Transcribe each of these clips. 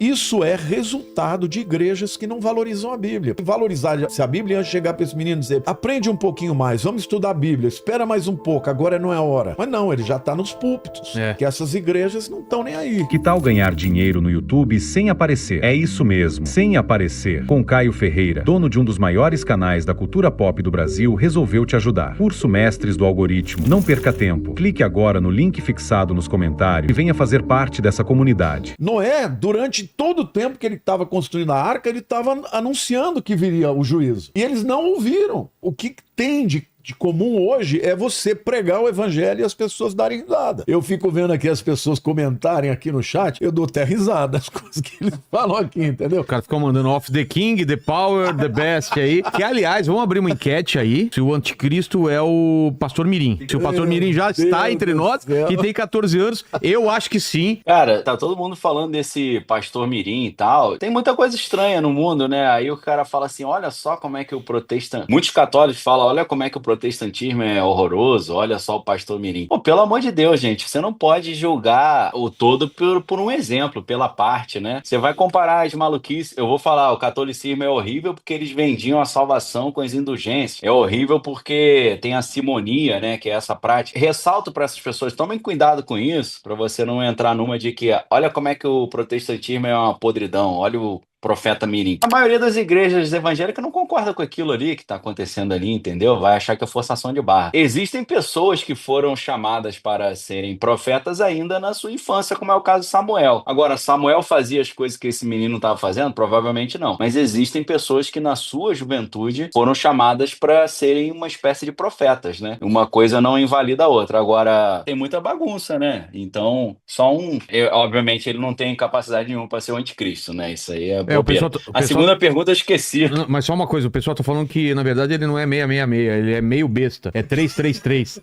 Isso é resultado de igrejas que não valorizam a Bíblia. Valorizar-se a Bíblia ia chegar para esse menino e dizer: aprende um pouquinho mais, vamos estudar a Bíblia, espera mais um pouco, agora não é a hora. Mas não, ele já está nos púlpitos, que essas igrejas não estão nem aí. Que tal ganhar dinheiro no YouTube sem aparecer? É isso mesmo, sem aparecer. Com Caio Ferreira, dono de um dos maiores canais da cultura pop do Brasil, resolveu te ajudar. Curso Mestres do Algoritmo. Não perca tempo. Clique agora no link fixado nos comentários e venha fazer parte dessa comunidade. Noé, durante todo o tempo que ele estava construindo a arca, ele estava anunciando que viria o juízo. E eles não ouviram. O que tem de comum hoje é você pregar o evangelho e as pessoas darem risada. Eu fico vendo aqui as pessoas comentarem aqui no chat, eu dou até risada as coisas que eles falam aqui, entendeu? O cara ficou mandando off the king, the power, the best aí. Que, aliás, vamos abrir uma enquete aí, se o anticristo é o pastor Mirim. Se o pastor Mirim já está entre nós e tem 14 anos, eu acho que sim. Cara, tá todo mundo falando desse pastor Mirim e tal. Tem muita coisa estranha no mundo, né? Aí o cara fala assim, olha só como é que o protestante... Muitos católicos falam, olha como é que o protestantismo é horroroso, olha só o pastor Mirim. Pô, pelo amor de Deus, gente, você não pode julgar o todo por um exemplo, pela parte, né? Você vai comparar as maluquices, eu vou falar, o catolicismo é horrível porque eles vendiam a salvação com as indulgências, é horrível porque tem a simonia, né, que é essa prática. Ressalto para essas pessoas, tomem cuidado com isso, para você não entrar numa de que, olha como é que o protestantismo é uma podridão, olha o profeta Mirim. A maioria das igrejas evangélicas não concorda com aquilo ali que está acontecendo ali, entendeu? Vai achar que é forçação de barra. Existem pessoas que foram chamadas para serem profetas ainda na sua infância, como é o caso de Samuel. Agora, Samuel fazia as coisas que esse menino estava fazendo? Provavelmente não. Mas existem pessoas que na sua juventude foram chamadas para serem uma espécie de profetas, né? Uma coisa não invalida a outra. Agora, tem muita bagunça, né? Então, só um... obviamente, ele não tem capacidade nenhuma para ser o anticristo, né? Isso aí é a segunda pergunta eu esqueci. Não, mas só uma coisa, o pessoal tá falando que, na verdade, ele não é 666, ele é meio besta. É 333.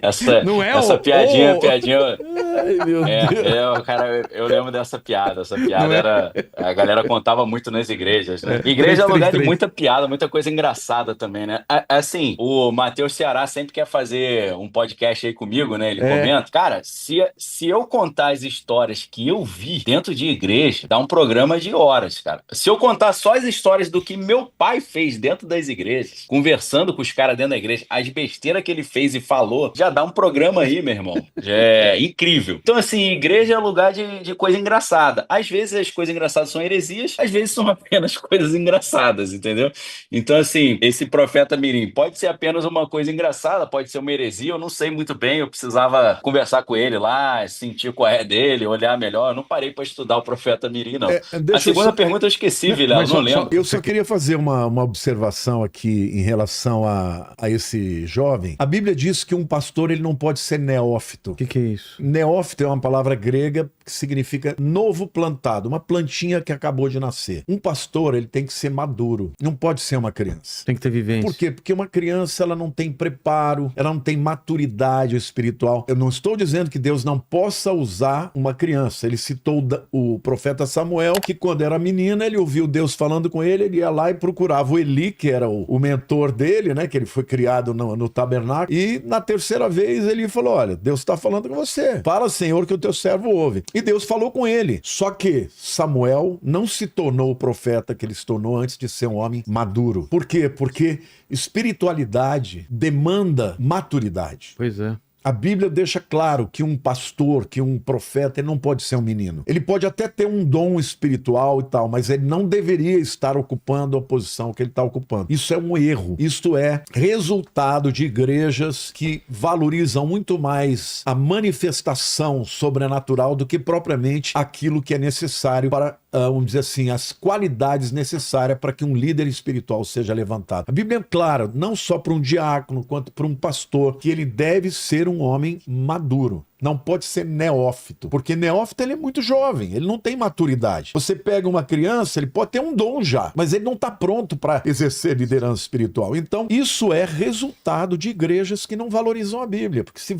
Essa piadinha. Ai, meu Deus. Cara, eu lembro dessa piada. Essa piada era... A galera contava muito nas igrejas, né? Igreja é lugar de muita piada, muita coisa engraçada também, né? Assim, o Matheus Ceará sempre quer fazer um podcast aí comigo, né? Ele comenta. Cara, se eu contar as histórias que eu vi dentro de igreja, dá um programa de horas, cara. Se eu contar só as histórias do que meu pai fez dentro das igrejas, conversando com os caras dentro da igreja, as besteiras que ele fez e falou, já dá um programa aí, meu irmão. Já é incrível. Então, assim, igreja é lugar de coisa engraçada. Às vezes as coisas engraçadas são heresias, às vezes são apenas coisas engraçadas, entendeu? Então, assim, esse profeta Mirim pode ser apenas uma coisa engraçada, pode ser uma heresia, eu não sei muito bem, eu precisava conversar com ele lá, sentir qual é dele, olhar melhor. Eu não parei para estudar o profeta Mirim, não. A segunda pergunta eu esqueci, Vilela, eu não lembro. Eu só queria fazer uma observação aqui em relação a esse jovem. A Bíblia diz que um pastor ele não pode ser neófito. O que é isso? Neófito é uma palavra grega que significa novo plantado, uma plantinha que acabou de nascer. Um pastor ele tem que ser maduro, não pode ser uma criança. Tem que ter vivência. Por quê? Porque uma criança ela não tem preparo, ela não tem maturidade espiritual. Eu não estou dizendo que Deus não possa usar uma criança. Ele citou o profeta Samuel, que quando era menina, ele ouviu Deus falando com ele, ele ia lá e procurava o Eli, que era o mentor dele, né? Que ele foi criado no tabernáculo. E na terceira vez ele falou: olha, Deus está falando com você. Fala, Senhor, que o teu servo ouve. E Deus falou com ele. Só que Samuel não se tornou o profeta que ele se tornou antes de ser um homem maduro. Por quê? Porque espiritualidade demanda maturidade. Pois é. A Bíblia deixa claro que um pastor, que um profeta, ele não pode ser um menino. Ele pode até ter um dom espiritual e tal, mas ele não deveria estar ocupando a posição que ele está ocupando. Isso é um erro. Isto é resultado de igrejas que valorizam muito mais a manifestação sobrenatural do que propriamente aquilo que é necessário para, vamos dizer assim, as qualidades necessárias para que um líder espiritual seja levantado. A Bíblia é clara, não só para um diácono, quanto para um pastor, que ele deve ser um homem maduro. Não pode ser neófito, porque neófito ele é muito jovem, ele não tem maturidade. Você pega uma criança, ele pode ter um dom já, mas ele não está pronto para exercer liderança espiritual. Então, isso é resultado de igrejas que não valorizam a Bíblia, porque se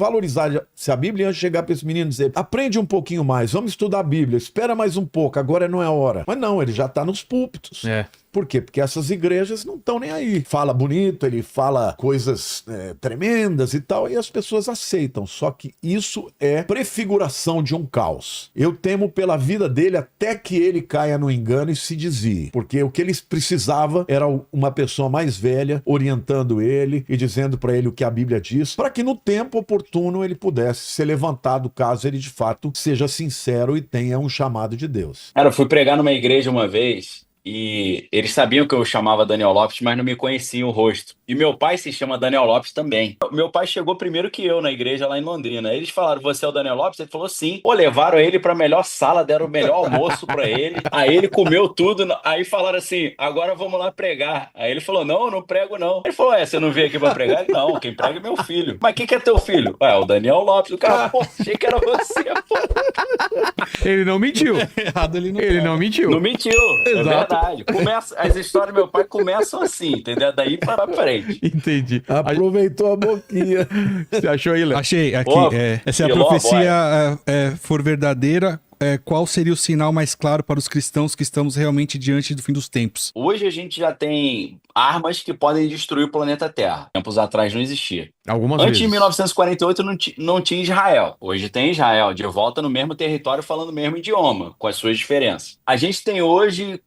a Bíblia ia chegar para esse menino e dizer: aprende um pouquinho mais, vamos estudar a Bíblia, espera mais um pouco, agora não é a hora. Mas não, ele já está nos púlpitos. Por quê? Porque essas igrejas não estão nem aí. Fala bonito, ele fala coisas tremendas e tal, e as pessoas aceitam. Só que isso é prefiguração de um caos. Eu temo pela vida dele até que ele caia no engano e se desvie. Porque o que ele precisava era uma pessoa mais velha orientando ele e dizendo para ele o que a Bíblia diz, para que no tempo oportuno ele pudesse ser levantado caso ele de fato seja sincero e tenha um chamado de Deus. Cara, eu fui pregar numa igreja uma vez e eles sabiam que eu chamava Daniel Lopes, mas não me conheciam o rosto. E meu pai se chama Daniel Lopes também. Meu pai chegou primeiro que eu na igreja lá em Londrina. Eles falaram, você é o Daniel Lopes? Ele falou, sim. Pô, levaram ele pra melhor sala, deram o melhor almoço pra ele. Aí ele comeu tudo. Aí falaram assim, agora vamos lá pregar. Aí ele falou, não, eu não prego não. Ele falou, você não veio aqui pra pregar? Ele, não, quem prega é meu filho. Mas quem que é teu filho? O Daniel Lopes. O cara, pô, achei que era você, pô. Ele não mentiu. Errado ele não Ele não mentiu. Não mentiu, é verdade. As histórias do meu pai começam assim, entendeu? Daí para frente. Entendi. Aproveitou a boquinha. Você achou aí, Léo? Achei aqui. Pô, Se a Piló, profecia for verdadeira, qual seria o sinal mais claro para os cristãos que estamos realmente diante do fim dos tempos? Hoje a gente já tem armas que podem destruir o planeta Terra. Tempos atrás não existia. Algumas Antes vezes. de 1948 não tinha Israel. Hoje tem Israel, de volta no mesmo território, falando o mesmo idioma, com as suas diferenças. A gente tem hoje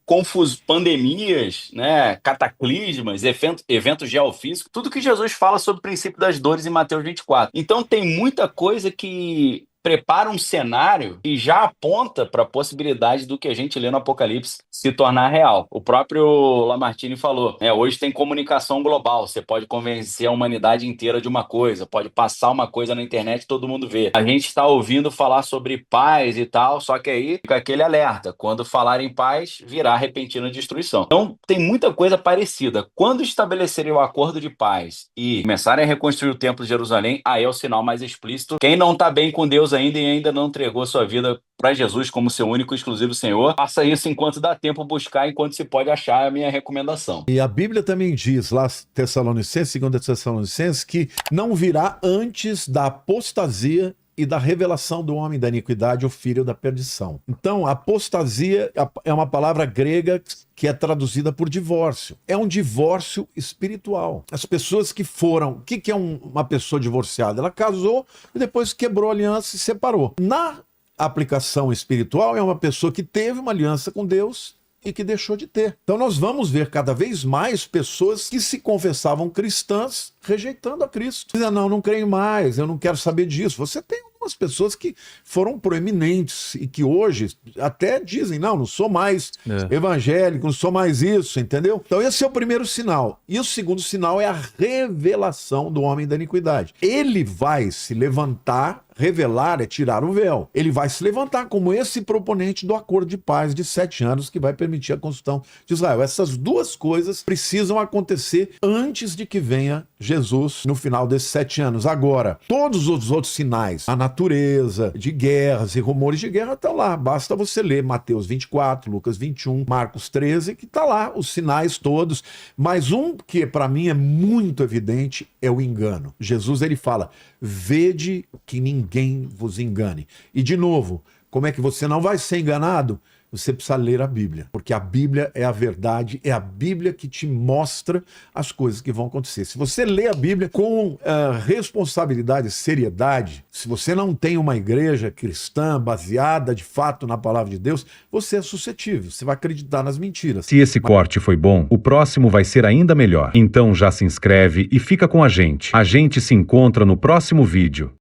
pandemias, né, cataclismas, eventos geofísicos, tudo que Jesus fala sobre o princípio das dores em Mateus 24. Então tem muita coisa que prepara um cenário e já aponta para a possibilidade do que a gente lê no Apocalipse se tornar real. O próprio Lamartine falou, hoje tem comunicação global, você pode convencer a humanidade inteira de uma coisa, pode passar uma coisa na internet e todo mundo vê. A gente está ouvindo falar sobre paz e tal, só que aí fica aquele alerta, quando falar em paz, virá repentina destruição. Então tem muita coisa parecida. Quando estabelecerem o acordo de paz e começarem a reconstruir o Templo de Jerusalém, aí é o sinal mais explícito. Quem não está bem com Deus ainda e ainda não entregou sua vida para Jesus como seu único e exclusivo Senhor, faça isso enquanto dá tempo buscar, enquanto se pode achar, a minha recomendação. E a Bíblia também diz lá, Tessalonicenses, 2 Tessalonicenses, que não virá antes da apostasia e da revelação do homem da iniquidade, o filho da perdição. Então, apostasia é uma palavra grega que é traduzida por divórcio. É um divórcio espiritual. As pessoas que foram... O que é uma pessoa divorciada? Ela casou e depois quebrou a aliança e separou. Na aplicação espiritual, é uma pessoa que teve uma aliança com Deus e que deixou de ter. Então nós vamos ver cada vez mais pessoas que se confessavam cristãs rejeitando a Cristo. Dizendo, não creio mais, eu não quero saber disso. Você tem algumas pessoas que foram proeminentes e que hoje até dizem, não sou mais evangélico, não sou mais isso, entendeu? Então esse é o primeiro sinal. E o segundo sinal é a revelação do homem da iniquidade. Ele vai se levantar. Revelar é tirar o véu. Ele vai se levantar como esse proponente do acordo de paz de 7 anos que vai permitir a construção de Israel. Essas duas coisas precisam acontecer antes de que venha Jesus no final desses 7 anos. Agora, todos os outros sinais, a natureza de guerras e rumores de guerra estão lá. Basta você ler Mateus 24, Lucas 21, Marcos 13, que está lá, os sinais todos. Mas um que para mim é muito evidente é o engano. Jesus ele fala, vede que ninguém vos engane. E de novo, como é que você não vai ser enganado? Você precisa ler a Bíblia, porque a Bíblia é a verdade, é a Bíblia que te mostra as coisas que vão acontecer. Se você lê a Bíblia com responsabilidade e seriedade, se você não tem uma igreja cristã baseada de fato na palavra de Deus, você é suscetível, você vai acreditar nas mentiras. Se esse corte foi bom, o próximo vai ser ainda melhor. Então já se inscreve e fica com a gente. A gente se encontra no próximo vídeo.